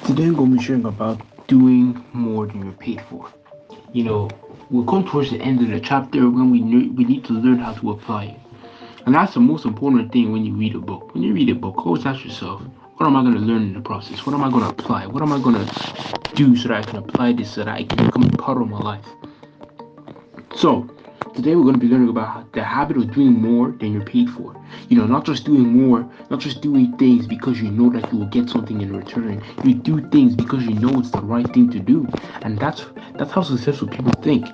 Today I'm going to be sharing about doing more than you're paid for. You know, we'll come towards the end of the chapter when we need to learn how to apply it. And that's the most important thing when you read a book. When you read a book, always ask yourself, what am I going to learn in the process? What am I going to apply? What am I going to do so that I can apply this, so that I can become a part of my life? So, today we're going to be learning about the habit of doing more than you're paid for. Not just doing more, not just doing things because you know that you will get something in return. You do things because you know it's the right thing to do. And that's how successful people think.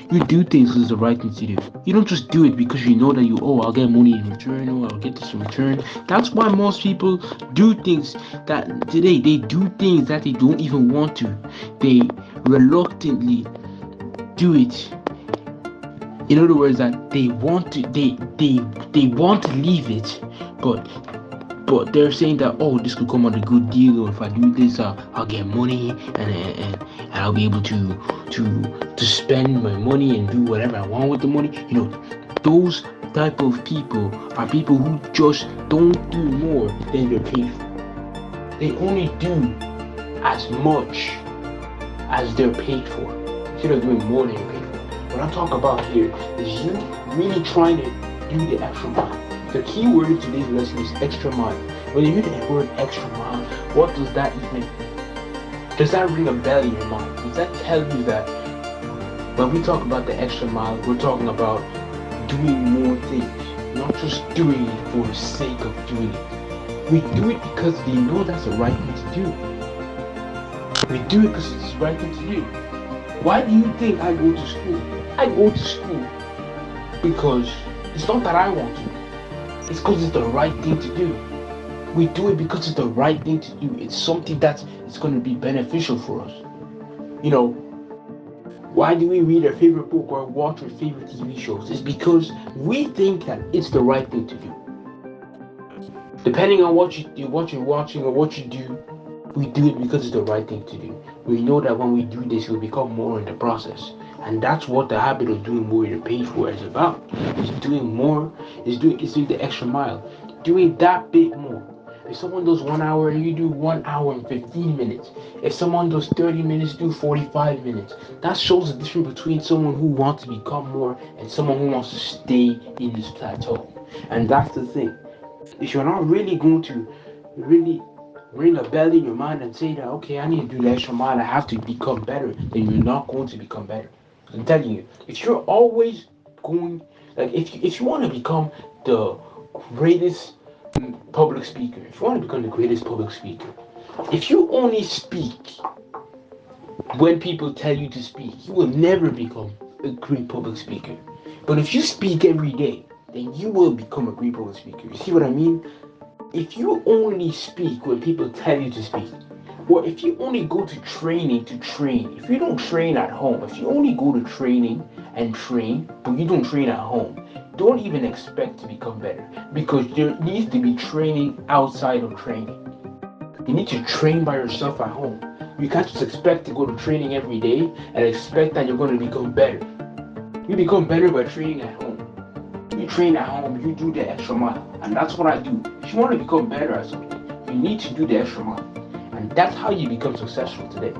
You do things because it's the right thing to do. You don't just do it because you know that I'll get money in return, I'll get this in return. That's why most people do things that today they do things that they don't even want to. They reluctantly do it. In other words, that they want to leave it, but they're saying that, this could come at a good deal, or if I do this, I'll get money, and I'll be able to spend my money and do whatever I want with the money. Those type of people are people who just don't do more than they're paid for. They only do as much as they're paid for, instead of doing more than you're paid for. What I'm talking about here is you really trying to do the extra mile. The key word in today's lesson is extra mile. When you hear the word extra mile, what does that ring a bell in your mind? Does that tell you that when we talk about the extra mile, we're talking about doing more things, not just doing it for the sake of doing it. We do it because we know that's the right thing to do. We do it because it's the right thing to do. Why do you think I go to school? I go to school because it's not that I want to. It's because it's the right thing to do. We do it because it's the right thing to do. It's something it's going to be beneficial for us. Why do we read our favorite book or watch our favorite TV shows? It's because we think that it's the right thing to do. Depending on what you're watching or what you do, we do it because it's the right thing to do. We know that when we do this, we'll become more in the process. And that's what the habit of doing more than paid for is about. It's doing more, it's doing the extra mile. Doing that bit more. If someone does 1 hour, you do 1 hour and 15 minutes. If someone does 30 minutes, do 45 minutes. That shows the difference between someone who wants to become more and someone who wants to stay in this plateau. And that's the thing. If you're not really going to really ring a bell in your mind and say that, okay, I need to do the extra mile, I have to become better, then you're not going to become better. I'm telling you, if you're always going, like if you want to become the greatest public speaker, if you only speak when people tell you to speak, you will never become a great public speaker. But if you speak every day, then you will become a great public speaker. You see what I mean? If you only speak when people tell you to speak, or if you only go to training to train, if you don't train at home, if you only go to training and train, but you don't train at home, don't even expect to become better, because there needs to be training outside of training. You need to train by yourself at home. You can't just expect to go to training every day and expect that you're going to become better. You become better by training at home. You train at home, you do the extra mile. And that's what I do. If you want to become better at something, you need to do the extra mile. And that's how you become successful today.